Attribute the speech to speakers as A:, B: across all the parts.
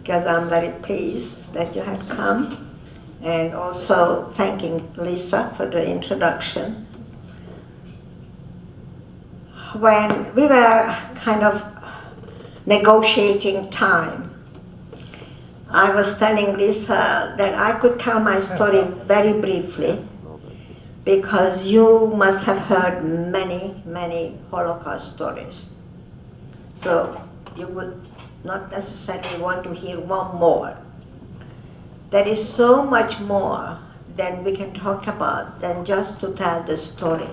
A: because I'm very pleased that you had come, and also thanking Lisa for the introduction. When we were kind of negotiating time, I was telling Lisa that I could tell my story very briefly, because you must have heard many, many Holocaust stories. So you would not necessarily want to hear one more. There is so much more that we can talk about than just to tell the story.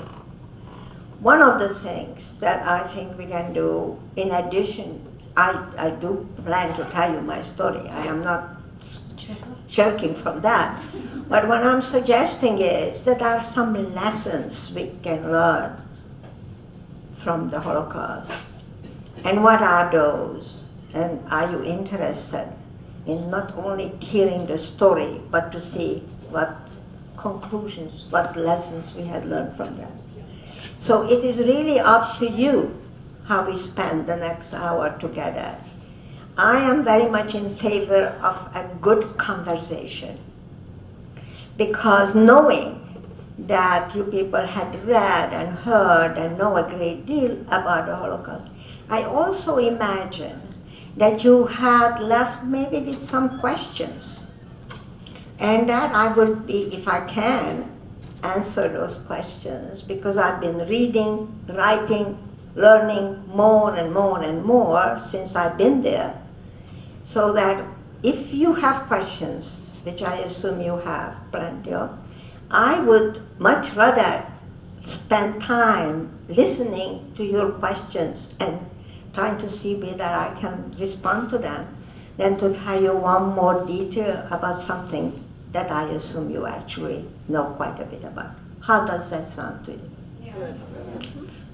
A: One of the things that I think we can do, in addition, I do plan to tell you my story. I am not shirking from that. But what I'm suggesting is that there are some lessons we can learn from the Holocaust. And what are those? And are you interested in not only hearing the story, but to see what conclusions, what lessons we had learned from that? So it is really up to you how we spend the next hour together. I am very much in favor of a good conversation, because knowing that you people had read and heard and know a great deal about the Holocaust, I also imagine that you had left maybe with some questions, and that I will be, if I can, answer those questions, because I've been reading, writing, learning more and more and more since I've been there, so that if you have questions, which I assume you have plenty of, I would much rather spend time listening to your questions and trying to see whether I can respond to them than to tell you one more detail about something that I assume you actually know quite a bit about. How does that sound to you? Yes.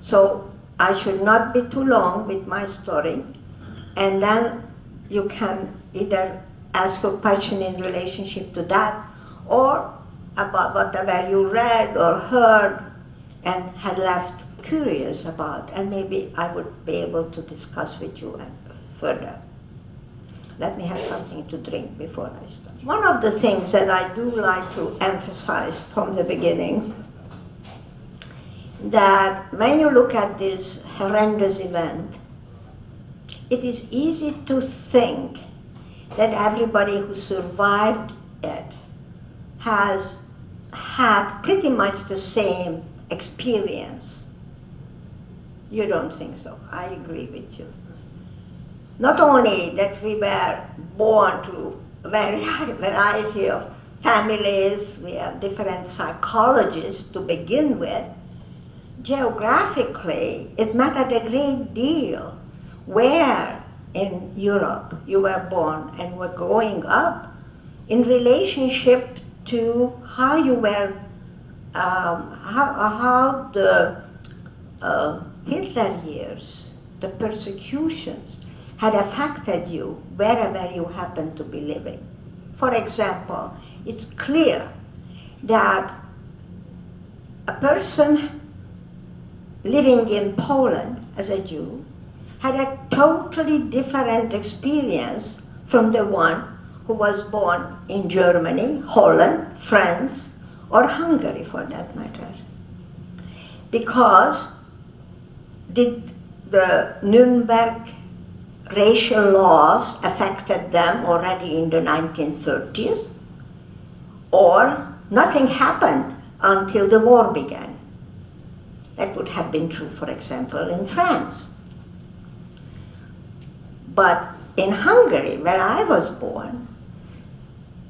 A: So I should not be too long with my story, and then you can either ask a question in relationship to that, or about whatever you read or heard and had left curious about, and maybe I would be able to discuss with you further. Let me have something to drink before I start. One of the things that I do like to emphasize from the beginning, that when you look at this horrendous event, it is easy to think that everybody who survived it has had pretty much the same experience. You don't think so? I agree with you. Not only that we were born to a variety of families, we have different psychologists to begin with. Geographically, it mattered a great deal where in Europe you were born and were growing up in relationship to how you were, how the Hitler years, the persecutions, had affected you wherever you happened to be living. For example, it's clear that a person living in Poland as a Jew had a totally different experience from the one who was born in Germany, Holland, France, or Hungary for that matter. Because did the Nuremberg racial laws affected them already in the 1930s, or nothing happened until the war began? That would have been true, for example, in France. But in Hungary, where I was born,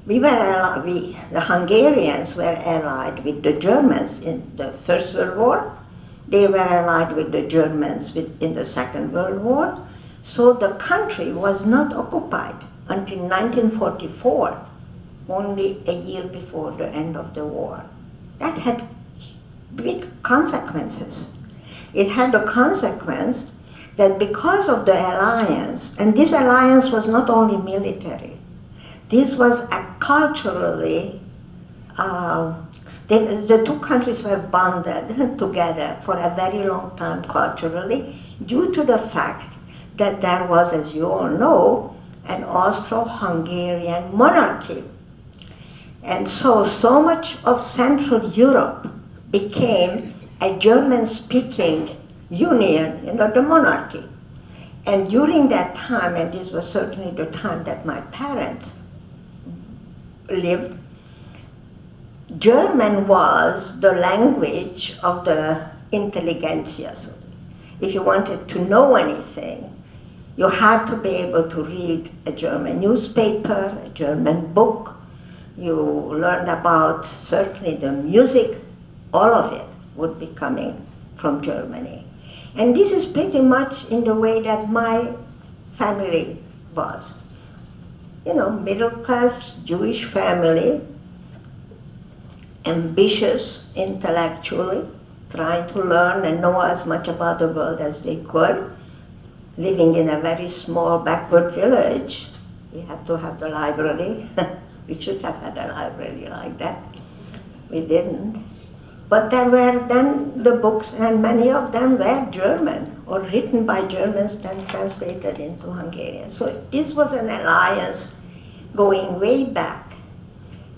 A: the Hungarians were allied with the Germans in the First World War. They were allied with the Germans in the Second World War. So the country was not occupied until 1944, only a year before the end of the war. That had big consequences. It had the consequence that because of the alliance, and this alliance was not only military, this was a culturally, the two countries were bonded together for a very long time culturally, due to the fact that there was, as you all know, an Austro-Hungarian monarchy. And so much of Central Europe became a German-speaking union, the monarchy. And during that time, and this was certainly the time that my parents lived, German was the language of the intelligentsia. So if you wanted to know anything, you had to be able to read a German newspaper, a German book. You learned about certainly the music, all of it would be coming from Germany. And this is pretty much in the way that my family was. Middle class Jewish family, ambitious intellectually, trying to learn and know as much about the world as they could, living in a very small backward village. We had to have the library. We should have had a library like that. We didn't. But there were then the books, and many of them were German, or written by Germans, then translated into Hungarian. So this was an alliance going way back.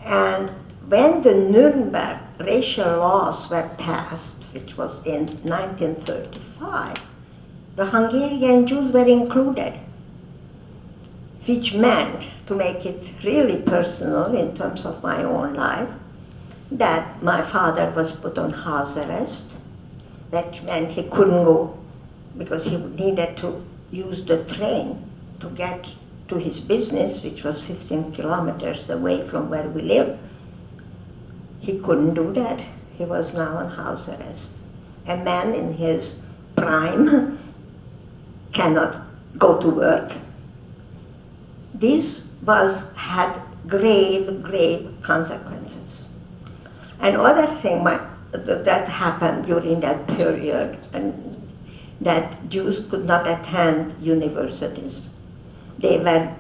A: And when the Nuremberg racial laws were passed, which was in 1935, the Hungarian Jews were included, which meant, to make it really personal in terms of my own life, that my father was put on house arrest. That meant he couldn't go because he needed to use the train to get to his business, which was 15 kilometers away from where we lived. He couldn't do that. He was now on house arrest. A man in his prime cannot go to work. This had grave, grave consequences. Another thing that happened during that period, and that Jews could not attend universities. They were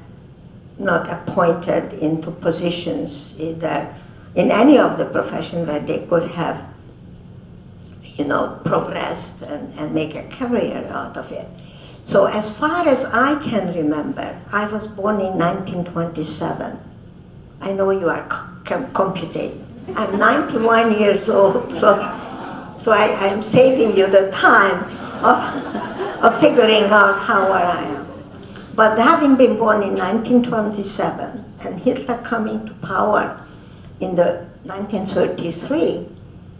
A: not appointed into positions either in any of the professions where they could have, progressed and make a career out of it. So as far as I can remember, I was born in 1927. I know you are computing. I'm 91 years old, so I'm saving you the time of figuring out how old I am. But having been born in 1927 and Hitler coming to power in the 1933,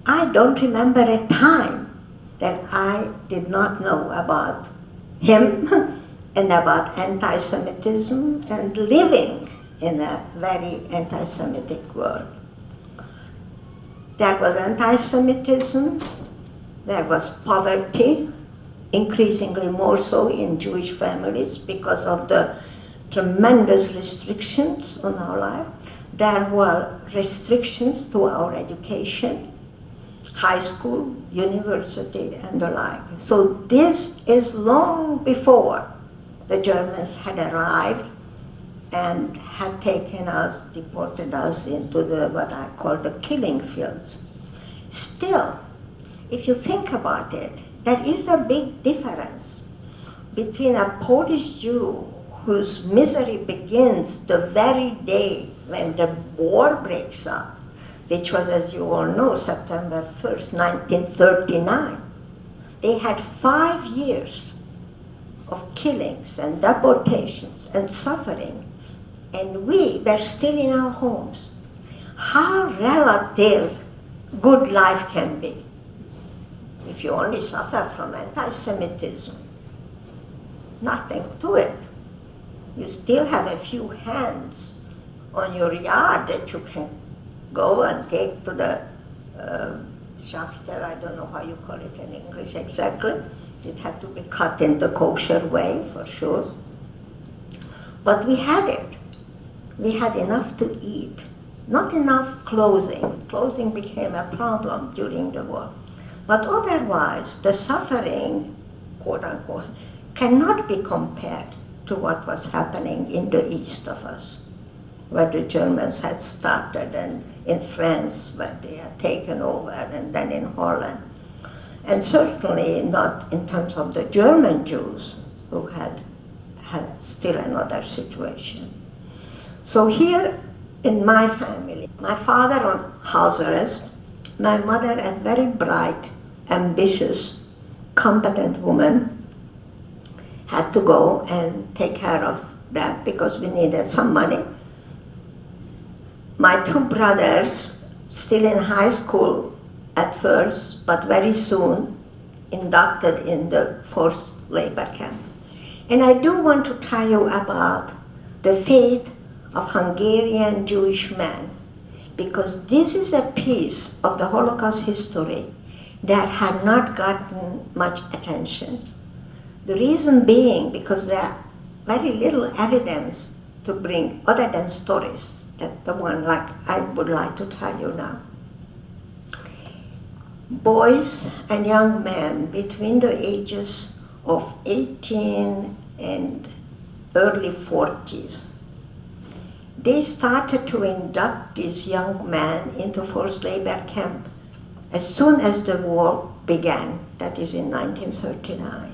A: I don't remember a time that I did not know about him and about anti-Semitism and living in a very anti-Semitic world. There was anti-Semitism, there was poverty, increasingly more so in Jewish families because of the tremendous restrictions on our life. There were restrictions to our education, high school, university, and the like. So this is long before the Germans had arrived and had taken us, deported us into what I call the killing fields. Still, if you think about it, there is a big difference between a Polish Jew whose misery begins the very day when the war breaks out, which was, as you all know, September 1st, 1939. They had 5 years of killings and deportations and suffering, and we were still in our homes. How relative good life can be if you only suffer from anti-Semitism. Nothing to it. You still have a few hands on your yard that you can go and take to the shachter, I don't know how you call it in English exactly. It had to be cut in the kosher way, for sure. But we had it. We had enough to eat, not enough clothing. Clothing became a problem during the war. But otherwise, the suffering, quote unquote, cannot be compared to what was happening in the east of us, where the Germans had started, and in France, where they had taken over, and then in Holland. And certainly not in terms of the German Jews who had still another situation. So here in my family, my father on house arrest, my mother a very bright, ambitious, competent woman, had to go and take care of that because we needed some money. My two brothers, still in high school at first, but very soon inducted in the forced labor camp. And I do want to tell you about the fate of Hungarian Jewish men, because this is a piece of the Holocaust history that had not gotten much attention. The reason being because there are very little evidence to bring other than stories, that the one like I would like to tell you now. Boys and young men between the ages of 18 and early 40s, they started to induct these young men into forced labor camp as soon as the war began, that is in 1939.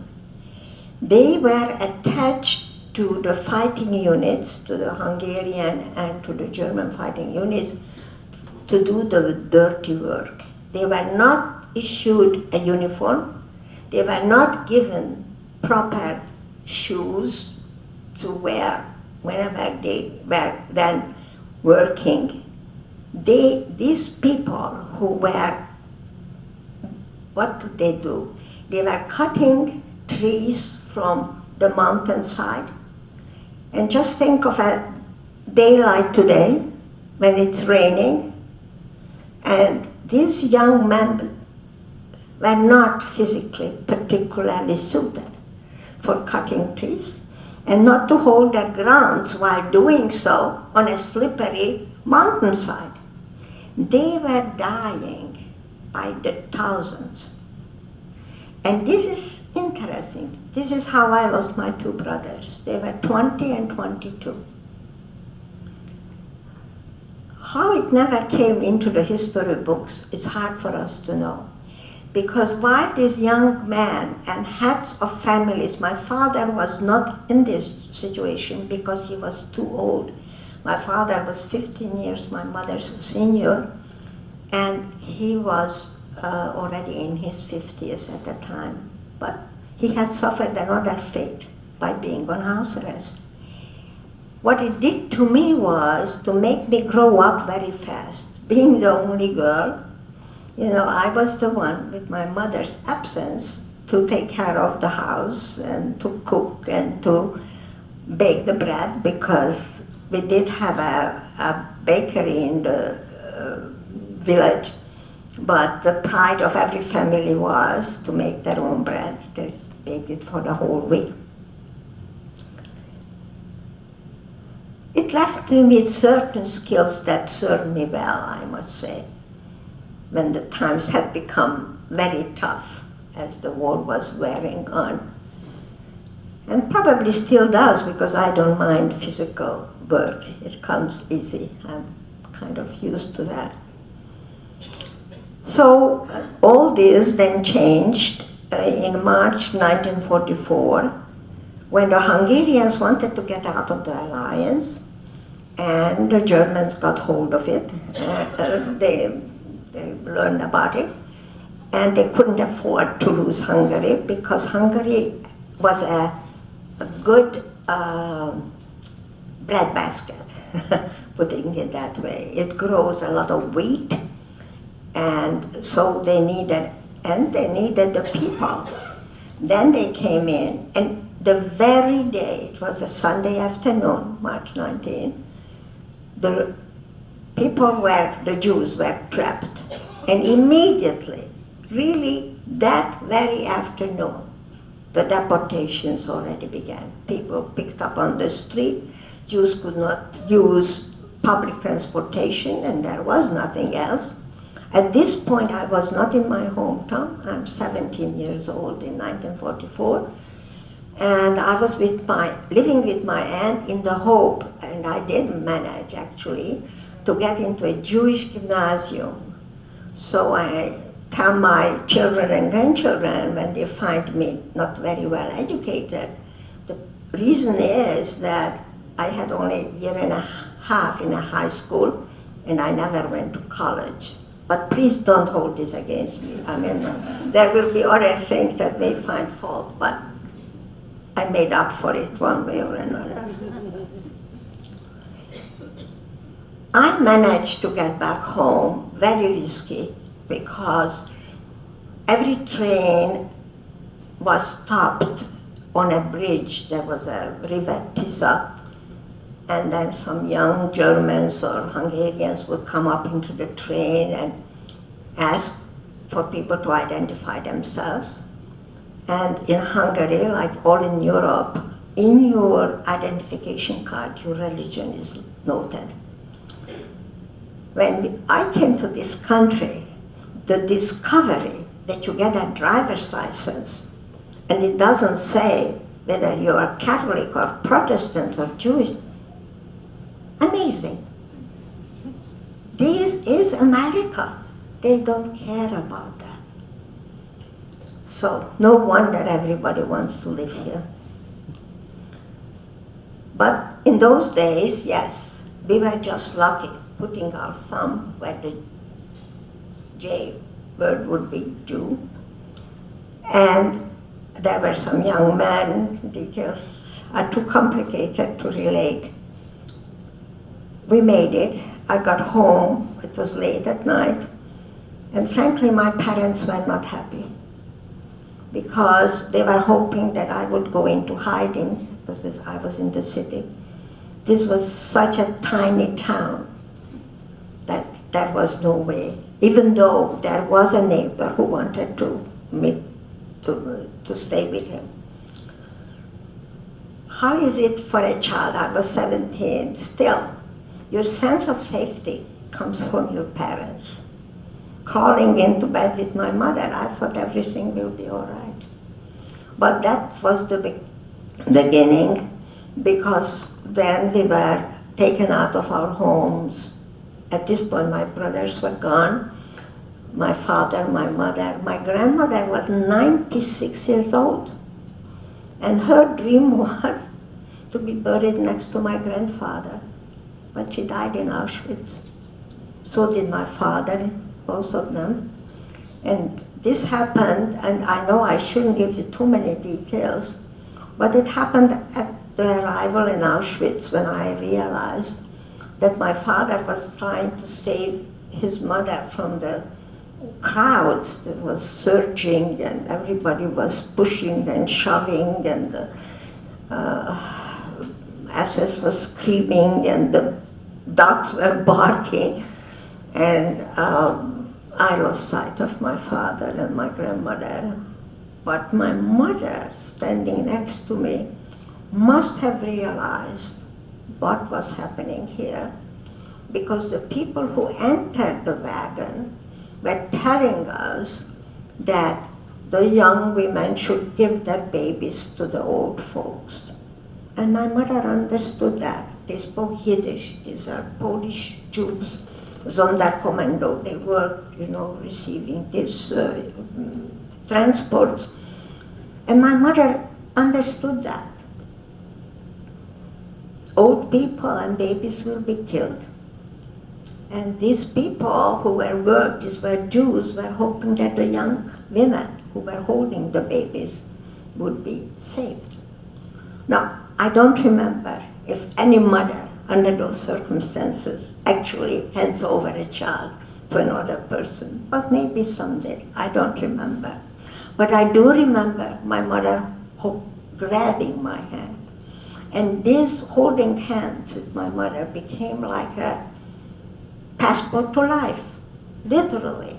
A: They were attached to the fighting units, to the Hungarian and to the German fighting units, to do the dirty work. They were not issued a uniform. They were not given proper shoes to wear whenever they were then working. These people who were, what did they do? They were cutting trees from the mountainside. And just think of a daylight today when it's raining, and these young men were not physically particularly suited for cutting trees and not to hold their grounds while doing so on a slippery mountainside. They were dying by the thousands. And this is interesting. This is how I lost my two brothers. They were 20 and 22. How it never came into the history books, it's hard for us to know. Because while these young men and heads of families, my father was not in this situation because he was too old. My father was 15 years, my mother's a senior, and he was already in his 50s at the time. But he had suffered another fate by being on house arrest. What it did to me was to make me grow up very fast. Being the only girl, I was the one with my mother's absence to take care of the house and to cook and to bake the bread, because we did have a bakery in the village, but the pride of every family was to make their own bread. They baked it for the whole week. It left me with certain skills that served me well, I must say, when the times had become very tough as the war was wearing on. And probably still does, because I don't mind physical work. It comes easy. I'm kind of used to that. So all this then changed in March 1944, when the Hungarians wanted to get out of the alliance, and the Germans got hold of it. They learned about it, and they couldn't afford to lose Hungary, because Hungary was a good breadbasket, putting it that way. It grows a lot of wheat, and so they needed the people. Then they came in, and the very day, it was a Sunday afternoon, March 19, the Jews were trapped. And immediately, really that very afternoon, the deportations already began. People picked up on the street. Jews could not use public transportation, and there was nothing else. At this point, I was not in my hometown. I'm 17 years old in 1944. And I was living with my aunt in the hope, and I did manage actually, to get into a Jewish gymnasium. So I tell my children and grandchildren, when they find me not very well educated, the reason is that I had only a year and a half in a high school, and I never went to college. But please don't hold this against me. I mean, there will be other things that may find fault, but I made up for it one way or another. I managed to get back home, very risky, because every train was stopped on a bridge. There was a river Tisa, and then some young Germans or Hungarians would come up into the train and ask for people to identify themselves. And in Hungary, like all in Europe, in your identification card, your religion is noted. When I came to this country, the discovery that you get a driver's license, and it doesn't say whether you are Catholic or Protestant or Jewish, amazing. This is America. They don't care about that. So no wonder everybody wants to live here. But in those days, yes, we were just lucky, putting our thumb where the J word would be Jew. And there were some young men, details are too complicated to relate. We made it. I got home, it was late at night, and frankly my parents were not happy because they were hoping that I would go into hiding because I was in the city. This was such a tiny town that there was no way, even though there was a neighbor who wanted to meet, to stay with him. How is it for a child? I was 17, still. Your sense of safety comes from your parents. Crawling into bed with my mother, I thought everything will be all right. But that was the beginning, because then we were taken out of our homes. At this point, my brothers were gone. My father, my mother, my grandmother was 96 years old. And her dream was to be buried next to my grandfather. But she died in Auschwitz. So did my father, both of them. And this happened, and I know I shouldn't give you too many details, but it happened at the arrival in Auschwitz when I realized that my father was trying to save his mother from the crowd that was surging, and everybody was pushing and shoving, and the SS was screaming, and the dogs were barking, and I lost sight of my father and my grandmother. But my mother, standing next to me, must have realized what was happening here, because the people who entered the wagon were telling us that the young women should give their babies to the old folks. And my mother understood that. They spoke Yiddish. These are Polish Jews, Sonderkommando. They were, receiving these transports. And my mother understood that. Old people and babies will be killed. And these people who these were Jews, were hoping that the young women who were holding the babies would be saved. Now, I don't remember if any mother under those circumstances actually hands over a child to another person, but maybe some did. I don't remember. But I do remember my mother grabbing my hand. And this holding hands with my mother became like a passport to life, literally.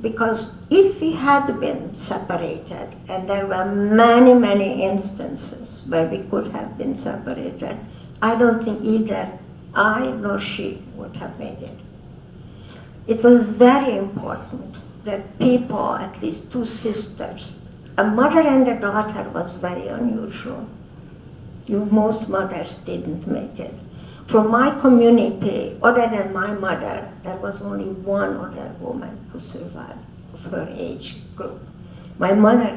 A: Because if we had been separated, and there were many, many instances where we could have been separated, I don't think either I nor she would have made it. It was very important that people, at least two sisters, a mother and a daughter was very unusual. Most mothers didn't make it. From my community, other than my mother, there was only one other woman who survived of her age group. My mother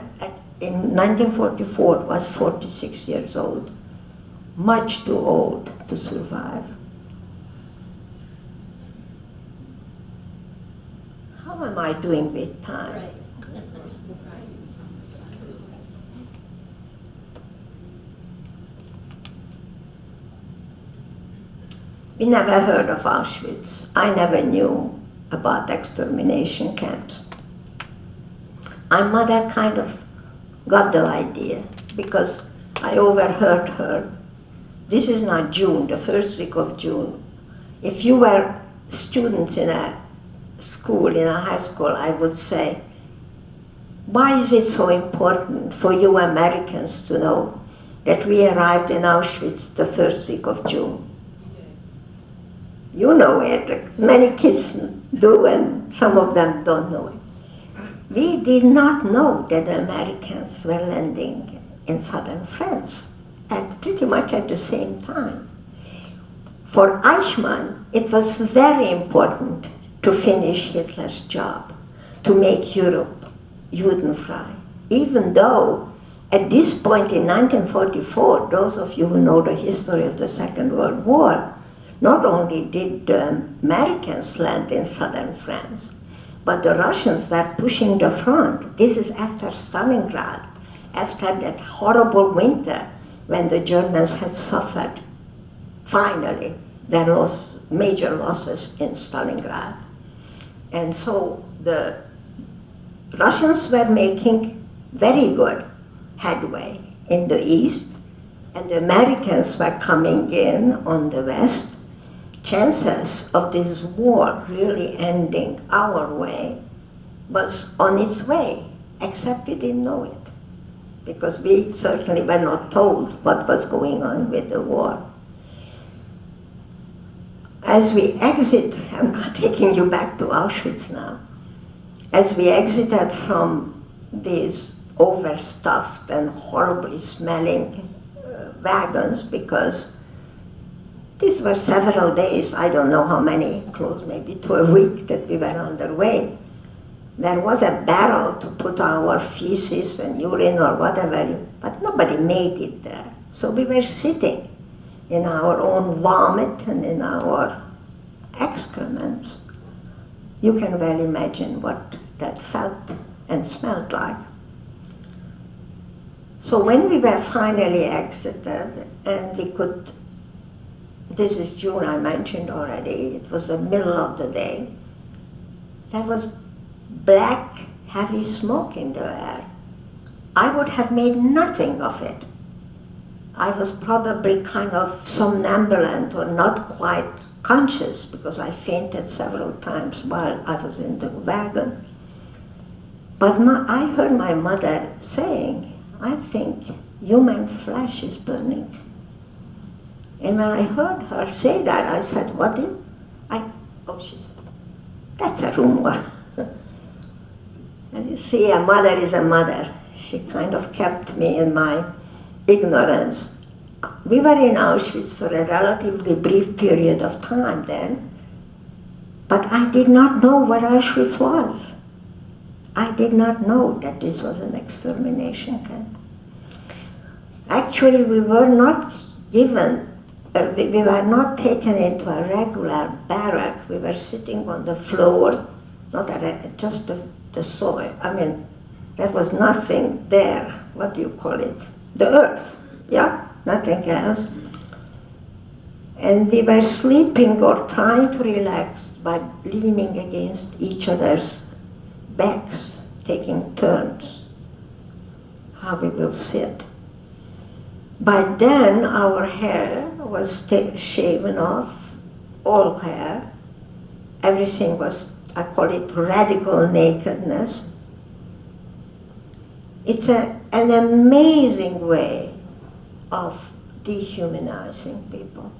A: in 1944 was 46 years old, much too old to survive. How am I doing with time?
B: Right.
A: We never heard of Auschwitz. I never knew about extermination camps. My mother kind of got the idea because I overheard her. This is not June, the first week of June. If you were students in a school, in a high school, I would say, why is it so important for you Americans to know that we arrived in Auschwitz the first week of June? You know it, many kids do, and some of them don't know it. We did not know that the Americans were landing in southern France at pretty much at the same time. For Eichmann, it was very important to finish Hitler's job, to make Europe Judenfrei, even though at this point in 1944, those of you who know the history of the Second World War, not only did the Americans land in southern France, but the Russians were pushing the front. This is after Stalingrad, after that horrible winter when the Germans had suffered, finally, their major losses in Stalingrad. And so the Russians were making very good headway in the east, and the Americans were coming in on the west. Chances of this war really ending our way was on its way, except we didn't know it, because we certainly were not told what was going on with the war. As we exit, I'm taking you back to Auschwitz now, as we exited from these overstuffed and horribly smelling wagons, because these were several days, I don't know how many, close maybe to a week that we were on the way. There was a barrel to put our feces and urine or whatever, but nobody made it there. So we were sitting in our own vomit and in our excrements. You can well imagine what that felt and smelled like. So when we were finally exited and we could, this is June, I mentioned already, it was the middle of the day, there was black, heavy smoke in the air. I would have made nothing of it. I was probably kind of somnambulant or not quite conscious because I fainted several times while I was in the wagon. But I heard my mother saying, I think human flesh is burning. And when I heard her say that, I said, what is? She said, that's a rumor. And you see, a mother is a mother. She kind of kept me in my ignorance. We were in Auschwitz for a relatively brief period of time then, but I did not know what Auschwitz was. I did not know that this was an extermination camp. Actually, we were not given, we were not taken into a regular barrack. We were sitting on the floor, just the soil. I mean, there was nothing there. What do you call it? The earth, yeah, nothing else. And we were sleeping or trying to relax by leaning against each other's backs, taking turns, how we will sit. By then, our hair was shaven off, all hair. Everything was, I call it radical nakedness. It's an amazing way of dehumanizing people.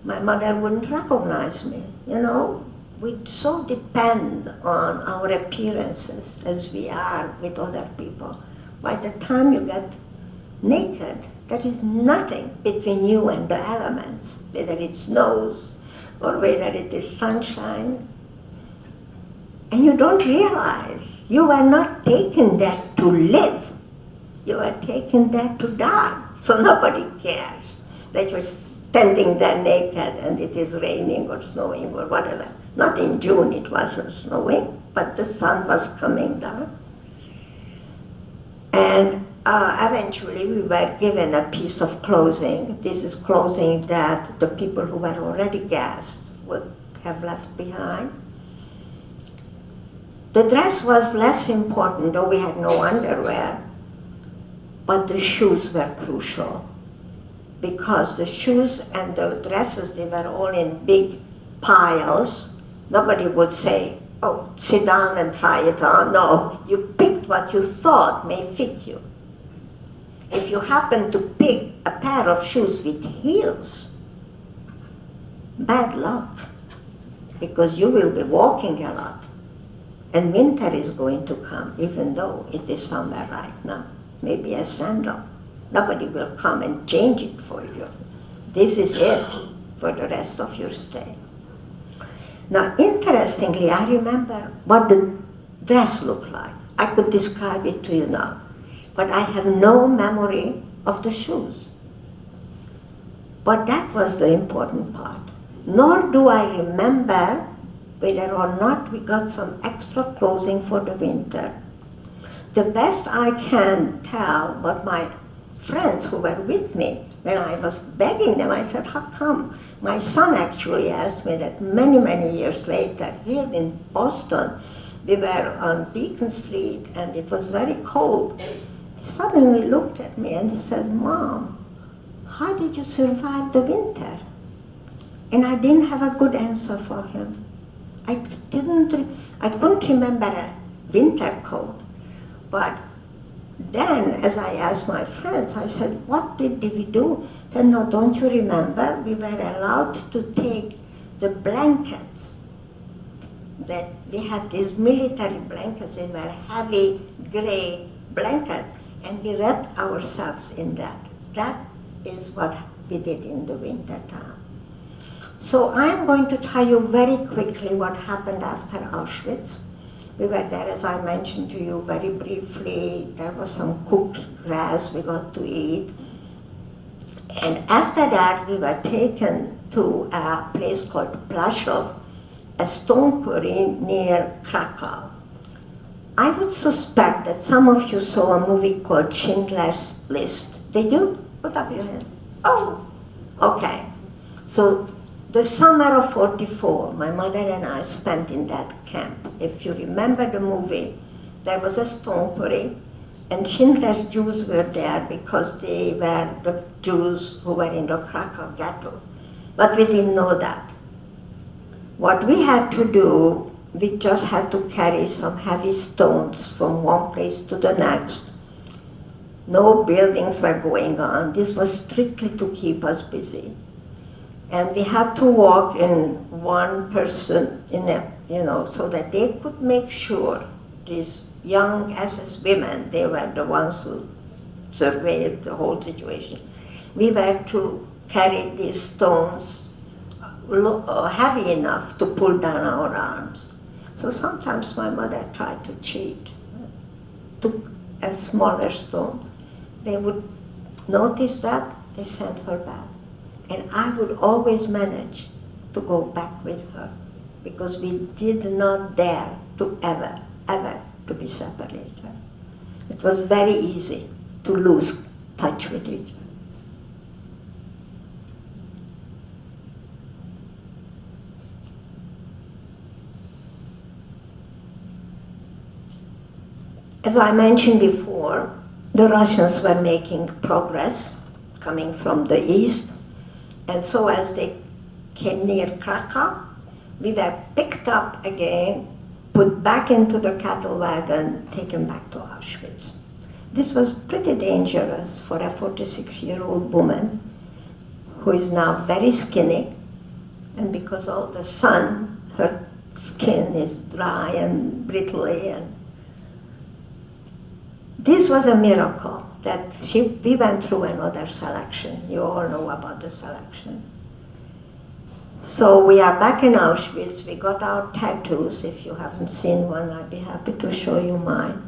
A: My mother wouldn't recognize me, you know. We so depend on our appearances as we are with other people. By the time you get naked, there is nothing between you and the elements, whether it snows or whether it is sunshine. And you don't realize you were not taken there to live. You were taken there to die. So nobody cares that you're standing there naked and it is raining or snowing or whatever. Not in June, it wasn't snowing, but the sun was coming down. And eventually we were given a piece of clothing. This is clothing that the people who were already gassed would have left behind. The dress was less important, though we had no underwear, but the shoes were crucial, because the shoes and the dresses, they were all in big piles. Nobody would say, oh, sit down and try it on. No, you picked what you thought may fit you. If you happen to pick a pair of shoes with heels, bad luck, because you will be walking a lot. And winter is going to come, even though it is summer right now. Maybe a sandal. Nobody will come and change it for you. This is it for the rest of your stay. Now, interestingly, I remember what the dress looked like. I could describe it to you now, but I have no memory of the shoes. But that was the important part. Nor do I remember whether or not we got some extra clothing for the winter. The best I can tell, what my friends who were with me, when I was begging them, I said, how come? My son actually asked me that many, many years later, here in Boston, we were on Beacon Street and it was very cold. He suddenly looked at me and he said, Mom, how did you survive the winter? And I didn't have a good answer for him. I couldn't remember a winter coat. But then, as I asked my friends, I said, what did we do? They said, no, don't you remember? We were allowed to take the blankets. That we had these military blankets, they were heavy gray blankets, and we wrapped ourselves in that. That is what we did in the winter time. So I'm going to tell you very quickly what happened after Auschwitz. We were there, as I mentioned to you very briefly. There was some cooked grass we got to eat. And after that, we were taken to a place called Plaszów, a stone quarry near Krakow. I would suspect that some of you saw a movie called Schindler's List. Did you? Put up your hand. Oh, okay. So the summer of '44, my mother and I spent in that camp. If you remember the movie, there was a stone quarry, and Schindler's Jews were there because they were the Jews who were in the Krakow ghetto. But we didn't know that. What we had to do, we just had to carry some heavy stones from one place to the next. No buildings were going on. This was strictly to keep us busy. And we had to walk in one person, so that they could make sure these young SS women, they were the ones who surveyed the whole situation. We were to carry these stones heavy enough to pull down our arms. So sometimes my mother tried to cheat, took a smaller stone. They would notice that, they sent her back. And I would always manage to go back with her, because we did not dare to ever to be separated. It was very easy to lose touch with each other. As I mentioned before, the Russians were making progress coming from the east. And so as they came near Krakow, we were picked up again, put back into the cattle wagon, taken back to Auschwitz. This was pretty dangerous for a 46-year-old woman who is now very skinny, and because of the sun, her skin is dry and brittle. And this was a miracle that we went through another selection. You all know about the selection. So we are back in Auschwitz. We got our tattoos. If you haven't seen one, I'd be happy to show you mine.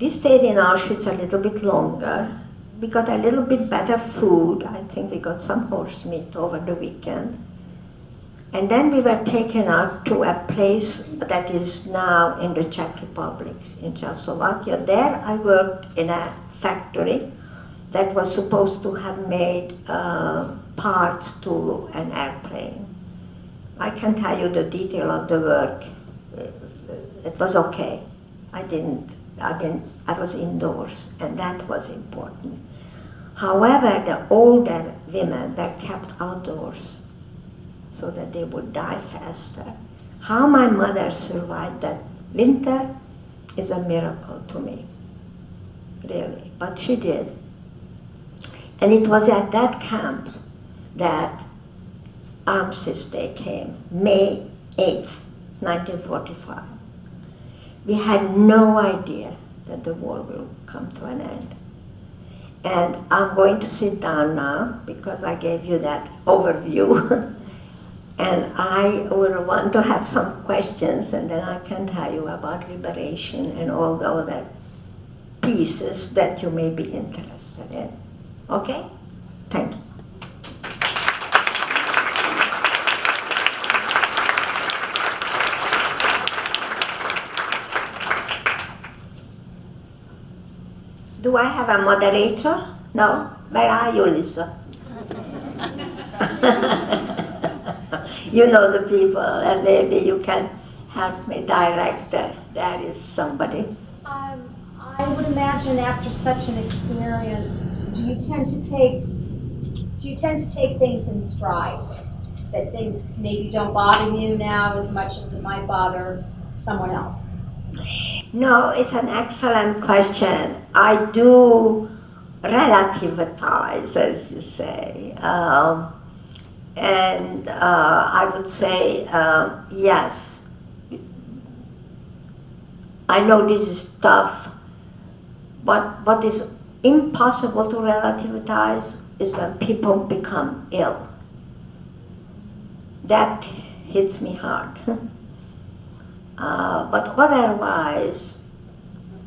A: We stayed in Auschwitz a little bit longer. We got a little bit better food. I think we got some horse meat over the weekend. And then we were taken out to a place that is now in the Czech Republic, in Czechoslovakia. There I worked in a factory that was supposed to have made parts to an airplane. I can tell you the detail of the work. It was okay. I was indoors, and that was important. However, the older women were kept outdoors so that they would die faster. How my mother survived that winter is a miracle to me, really, but she did. And it was at that camp that Armistice Day came, May 8th, 1945. We had no idea that the war will come to an end. And I'm going to sit down now because I gave you that overview. And I would want to have some questions, and then I can tell you about liberation and all the other pieces that you may be interested in. Okay? Thank you. Do I have a moderator? No? Where are you, Lisa? You know the people, and maybe you can help me direct that there is somebody.
B: I would imagine after such an experience, do you tend to take things in stride? That things maybe don't bother you now as much as it might bother someone else?
A: No, it's an excellent question. I do relativize, as you say. And I would say, yes. I know this is tough, but what is impossible to relativize is when people become ill. That hits me hard. But otherwise,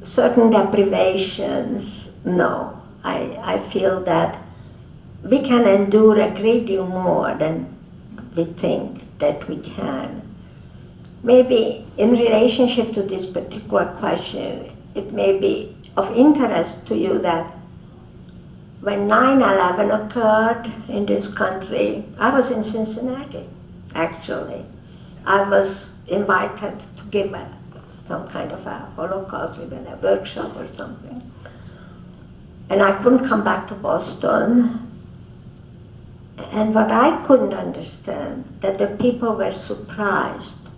A: certain deprivations, no. I feel that we can endure a great deal more than we think that we can. Maybe in relationship to this particular question, it may be of interest to you that when 9/11 occurred in this country, I was in Cincinnati, actually. I was invited to give some kind of a Holocaust event, a workshop or something. And I couldn't come back to Boston. And what I couldn't understand, that the people were surprised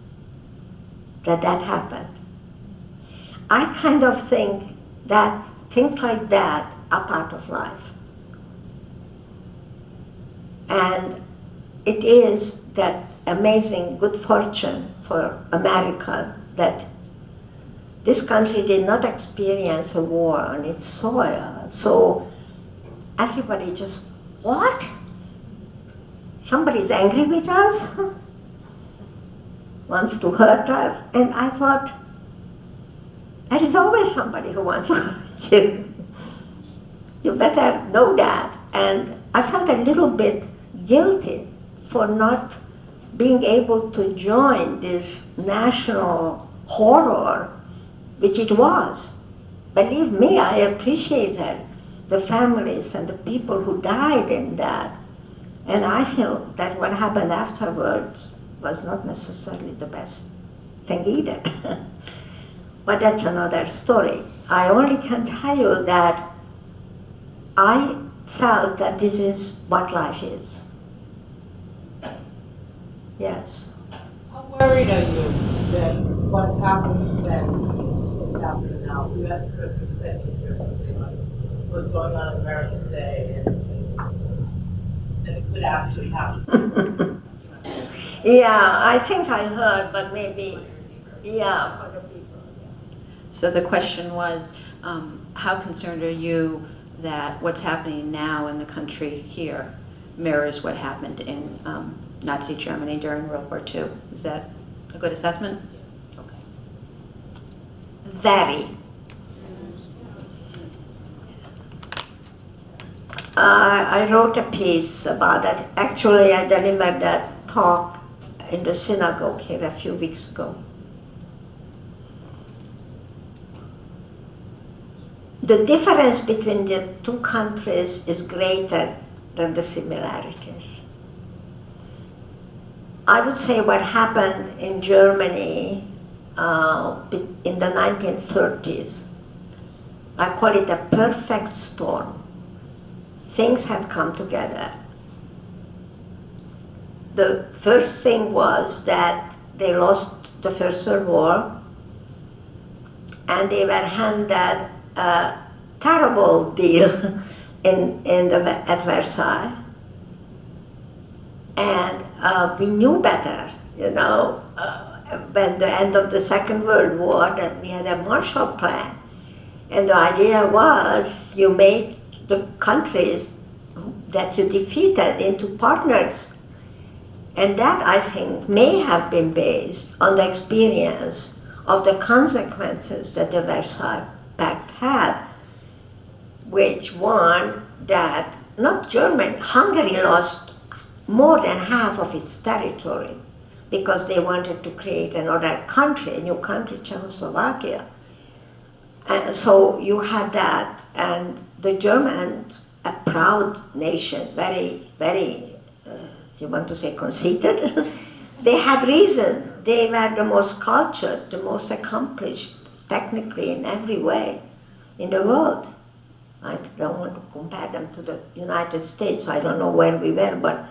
A: that that happened. I kind of think that things like that are part of life. And it is that amazing good fortune for America that this country did not experience a war on its soil. So everybody just, what? Somebody's angry with us? Wants to hurt us? And I thought, there is always somebody who wants to hurt you. You better know that. And I felt a little bit guilty for not being able to join this national horror, which it was. Believe me, I appreciated the families and the people who died in that. And I feel that what happened afterwards was not necessarily the best thing either. But that's another story. I only can tell you that I felt that this is what life is. Yes.
C: How worried are you that what happened then is happening now? You had to say what's going on in America today, and it could actually happen.
A: Yeah, I think I heard, but maybe, yeah, for the people.
D: So the question was, how concerned are you that what's happening now in the country here mirrors what happened in Nazi Germany during World War II. Is that a good assessment? Okay.
A: Very. I wrote a piece about that. Actually, I delivered that talk in the synagogue here a few weeks ago. The difference between the two countries is greater than the similarities. I would say what happened in Germany in the 1930s, I call it a perfect storm. Things had come together. The first thing was that they lost the First World War, and they were handed a terrible deal at Versailles. And we knew better, when the end of the Second World War, that we had a Marshall Plan. And the idea was you make the countries that you defeated into partners. And that, I think, may have been based on the experience of the consequences that the Versailles Pact had, which one that not Germany, Hungary lost more than half of its territory because they wanted to create another country, a new country, Czechoslovakia. And so you had that, and the Germans, a proud nation, very, very, you want to say conceited? They had reason. They were the most cultured, the most accomplished, technically in every way, in the world. I don't want to compare them to the United States. I don't know where we were, but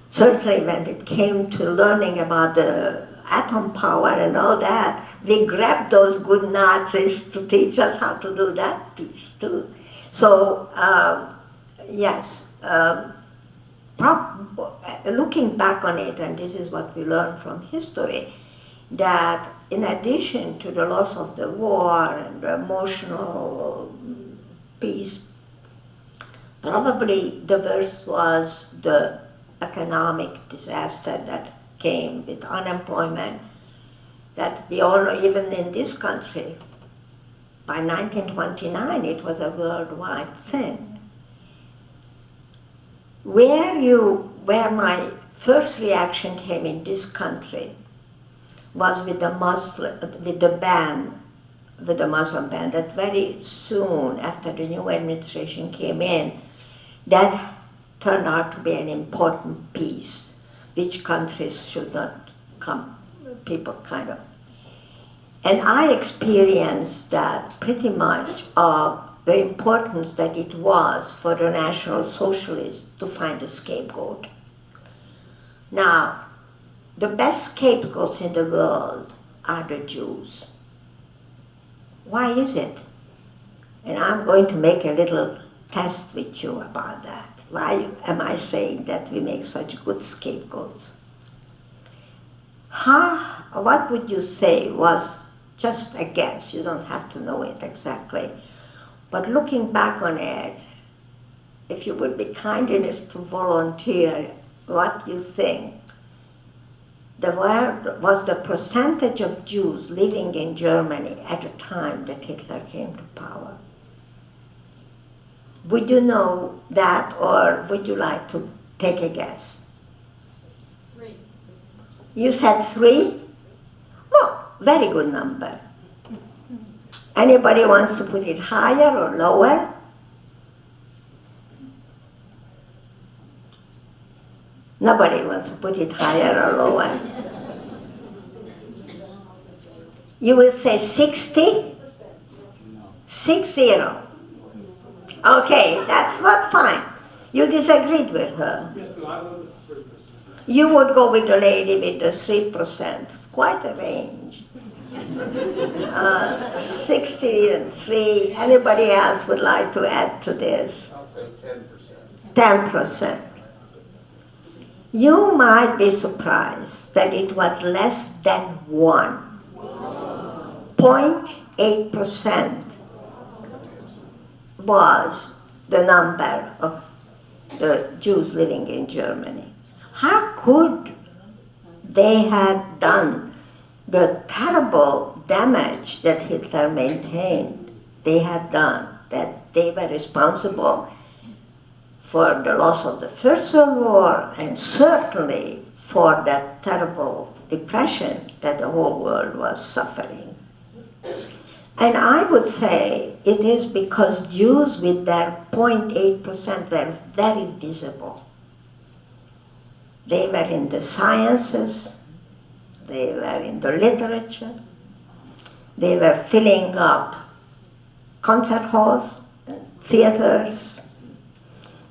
A: certainly when it came to learning about the atom power and all that, we grabbed those good Nazis to teach us how to do that piece too. So, yes, looking back on it, and this is what we learn from history, that in addition to the loss of the war and the emotional peace, probably the worst was the economic disaster that came with unemployment, that we all know, even in this country, by 1929 it was a worldwide thing. Where my first reaction came in this country was with the Muslim ban, that very soon after the new administration came in, that turned out to be an important piece, which countries should not come, people kind of. And I experienced that pretty much of the importance that it was for the National Socialists to find a scapegoat. Now, the best scapegoats in the world are the Jews. Why is it? And I'm going to make a little test with you about that. Why am I saying that we make such good scapegoats? What would you say was just a guess? You don't have to know it exactly. But looking back on it, if you would be kind enough to volunteer what you think, was the percentage of Jews living in Germany at the time that Hitler came to power. Would you know that, or would you like to take a guess?
B: 3%.
A: You said 3? Well, very good number. Anybody wants to put it higher or lower? Nobody wants to put it higher or lower. You will say 60? 60. Okay, that's what, fine. You disagreed with her. You would go with the lady with the 3%. It's quite a range. 60 and 3. Anybody else would like to add to this?
E: I'll say 10%.
A: 10%. You might be surprised that it was less than 1. 0.8% was the number of the Jews living in Germany. How could they have done the terrible damage that Hitler maintained they had done, that they were responsible for the loss of the First World War and certainly for that terrible depression that the whole world was suffering. And I would say it is because Jews with their 0.8% were very visible. They were in the sciences, they were in the literature, they were filling up concert halls, theaters.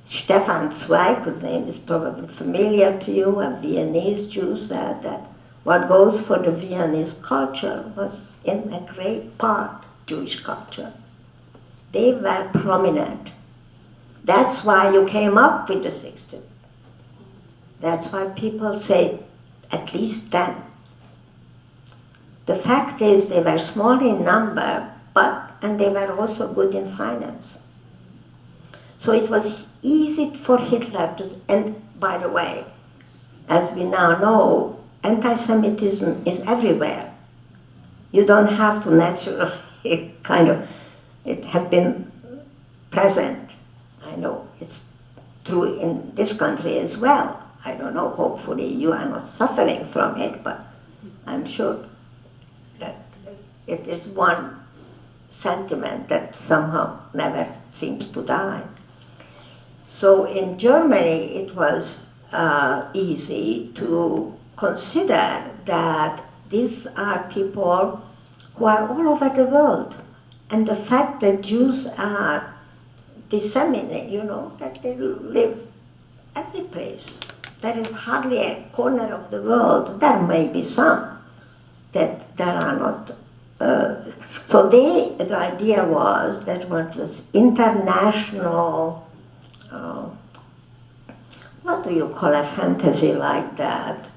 A: Stefan Zweig, whose name is probably familiar to you, a Viennese Jew, said that what goes for the Viennese culture was in a great part Jewish culture. They were prominent. That's why you came up with the 60. That's why people say at least 10. The fact is they were small in number, and they were also good in finance. So it was easy for Hitler to, and by the way, as we now know, anti-Semitism is everywhere. You don't have to naturally it had been present. I know it's true in this country as well. I don't know, hopefully you are not suffering from it, but I'm sure that it is one sentiment that somehow never seems to die. So in Germany, it was easy to consider that these are people who are all over the world. And the fact that Jews are disseminated, that they live every place. There is hardly a corner of the world, there may be some, that there are not. So the idea was that what was international, what do you call a fantasy like that?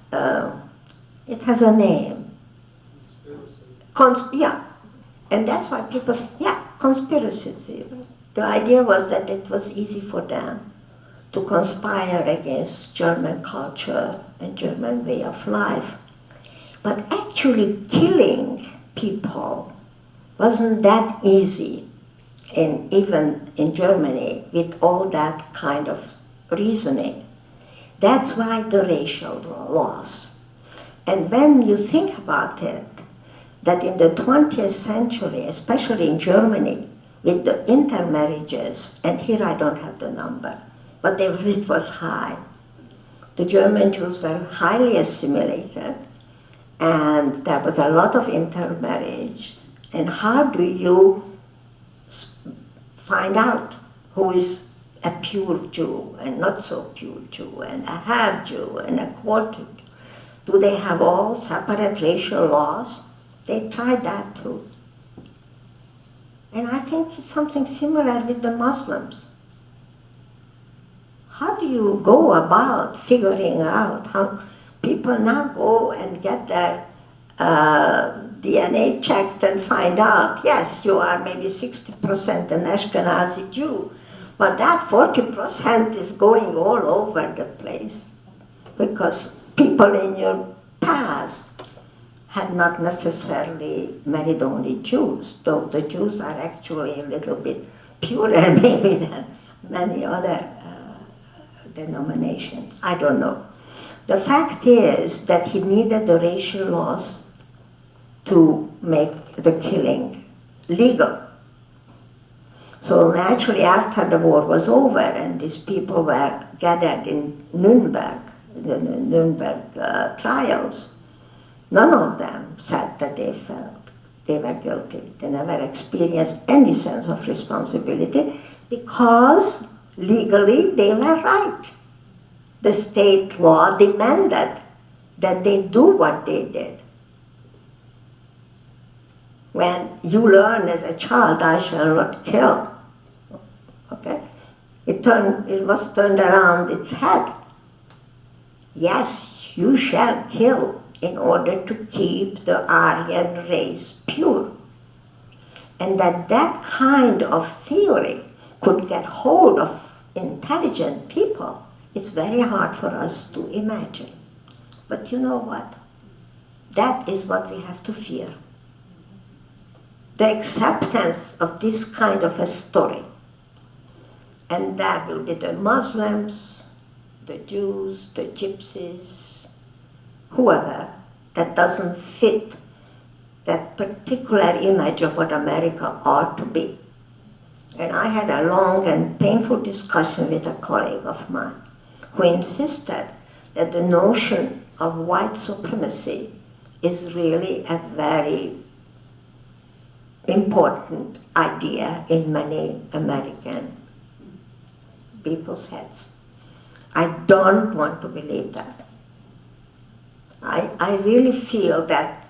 A: It has a name. Yeah, and that's why people, conspiracy theory. The idea was that it was easy for them to conspire against German culture and German way of life. But actually killing people wasn't that easy, even in Germany, with all that kind of reasoning. That's why the racial laws. And when you think about it, that in the 20th century, especially in Germany, with the intermarriages, and here I don't have the number, but it was high. The German Jews were highly assimilated, and there was a lot of intermarriage. And how do you find out who is a pure Jew and not so pure Jew, and a half Jew and a quarter Jew? Do they have all separate racial laws? They tried that too. And I think it's something similar with the Muslims. How do you go about figuring out how people now go and get their DNA checked and find out, yes, you are maybe 60% an Ashkenazi Jew, but that 40% is going all over the place because people in your past had not necessarily married only Jews, though the Jews are actually a little bit purer maybe than many other denominations. I don't know. The fact is that he needed the racial laws to make the killing legal. So naturally after the war was over and these people were gathered in Nuremberg, the Nuremberg trials, none of them said that they felt they were guilty. They never experienced any sense of responsibility because legally they were right. The state law demanded that they do what they did. When you learn as a child, I shall not kill, okay? It was turned around its head. Yes, you shall kill in order to keep the Aryan race pure. And that kind of theory could get hold of intelligent people, it's very hard for us to imagine. But you know what? That is what we have to fear. The acceptance of this kind of a story. And that will be the Muslims, the Jews, the Gypsies, whoever that doesn't fit that particular image of what America ought to be. And I had a long and painful discussion with a colleague of mine who insisted that the notion of white supremacy is really a very important idea in many American people's heads. I don't want to believe that. I really feel that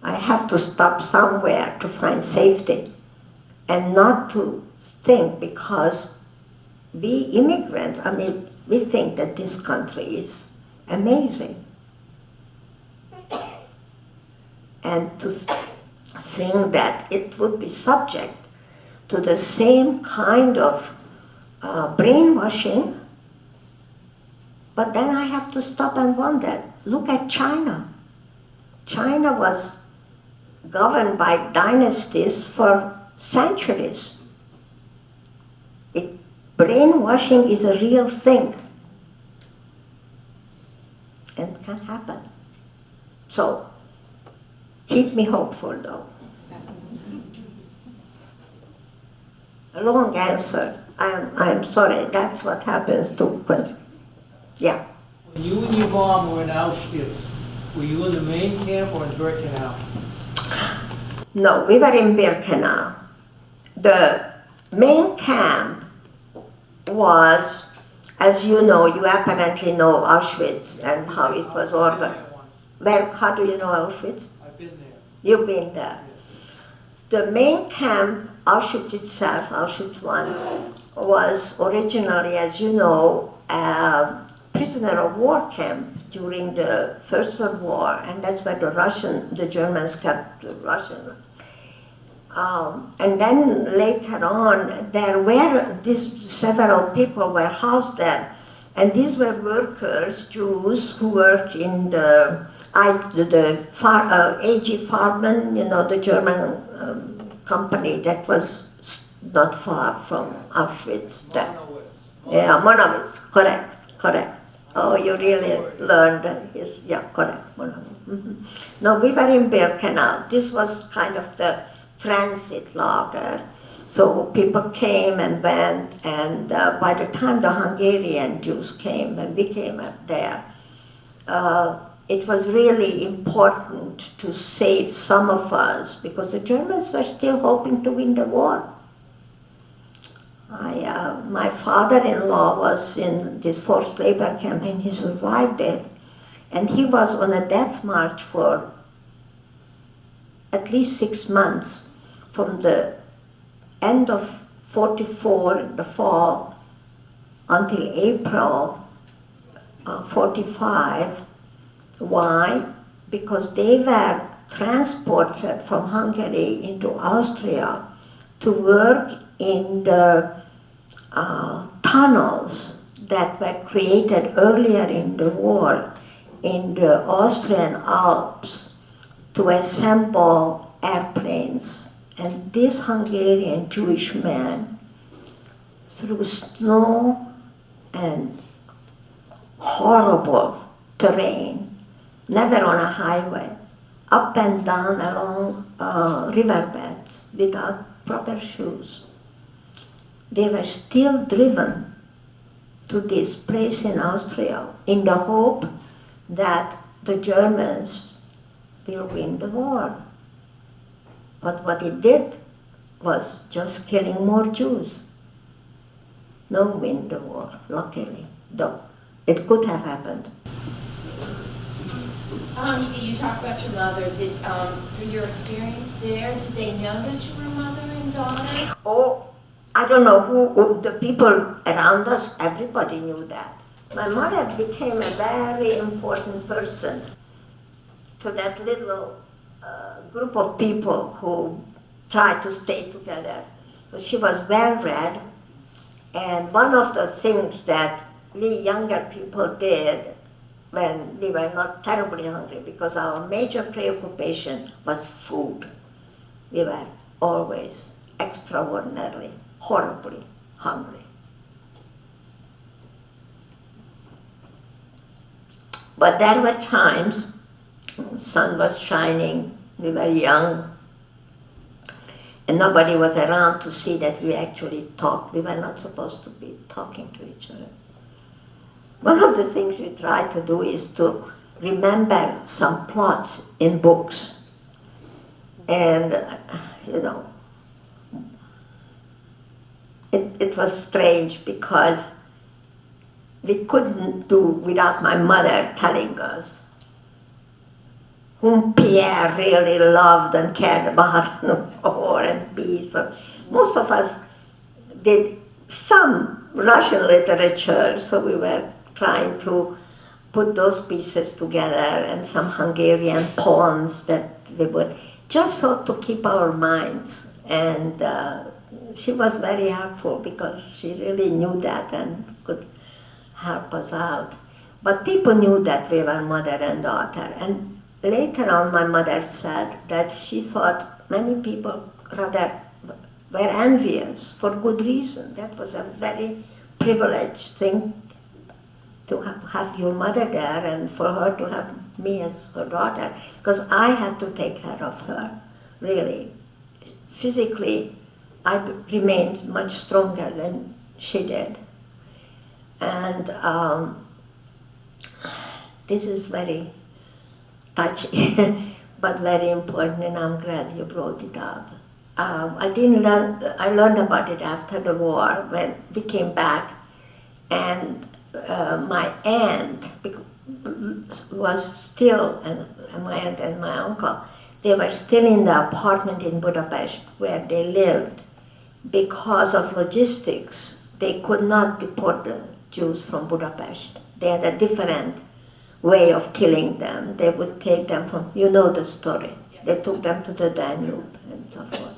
A: I have to stop somewhere to find safety and not to think because we immigrants, we think that this country is amazing. And to think that it would be subject to the same kind of brainwashing, but then I have to stop and wonder. Look at China. China was governed by dynasties for centuries. Brainwashing is a real thing and can happen. So, keep me hopeful though. A long answer. I'm sorry, that's what happens to questions. Yeah.
F: When you and your mom were in Auschwitz, were you in the main camp or in Birkenau?
A: No, we were in Birkenau. The main camp was, as you know, you apparently know Auschwitz and how it was organized. Well, how do you know Auschwitz?
F: I've been there.
A: You've been there. The main camp, Auschwitz itself, Auschwitz I, was originally, as you know, a prisoner of war camp during the First World War, and that's where the Germans kept the Russian. And then later on, several people were housed there, and these were workers, Jews, who worked in the A.G. Farben, the German company that was not far from Auschwitz. Yeah, Monowitz, correct. Oh, you really learned his, yeah, correct, Monowitz. Mm-hmm. No, we were in Birkenau. This was kind of the transit lager. So people came and went, and by the time the Hungarian Jews came, and we came up there, it was really important to save some of us, because the Germans were still hoping to win the war. My father-in-law was in this forced labor camp, and he survived it, and he was on a death march for at least 6 months, from the end of 44 in the fall until April 45. Why? Because they were transported from Hungary into Austria to work in the tunnels that were created earlier in the war in the Austrian Alps to assemble airplanes. And this Hungarian Jewish man, through snow and horrible terrain, never on a highway, up and down along riverbeds without proper shoes. They were still driven to this place in Austria in the hope that the Germans will win the war. But what it did was just killing more Jews. No win the war, luckily, though it could have happened.
G: You talked about your mother. Through your experience there, did they know that you were mother and daughter?
A: Oh, I don't know who the people around us, everybody knew that. My mother became a very important person to that little group of people who tried to stay together. So she was well read, And one of the things that we younger people did when we were not terribly hungry, because our major preoccupation was food. We were always extraordinarily, horribly hungry. But there were times, the sun was shining, we were young, and nobody was around to see that we actually talked. We were not supposed to be talking to each other. One of the things we try to do is to remember some plots in books. And, you know, it was strange because we couldn't do without my mother telling us whom Pierre really loved and cared about, War and Peace. Most of us did some Russian literature, so we were trying to put those pieces together, and some Hungarian poems that we would, just so to keep our minds. And she was very helpful because she really knew that and could help us out. But people knew that we were mother and daughter. And later on, my mother said that she thought many people rather were envious for good reason. That was a very privileged thing to have your mother there and for her to have me as her daughter, because I had to take care of her, really. Physically, I remained much stronger than she did. And this is very touchy, but very important, and I'm glad you brought it up. I learned about it after the war when we came back, and my aunt was still, and my aunt and my uncle, they were still in the apartment in Budapest where they lived. Because of logistics, they could not deport the Jews from Budapest. They had a different way of killing them. They would take them from, you know the story. They took them to the Danube and so forth.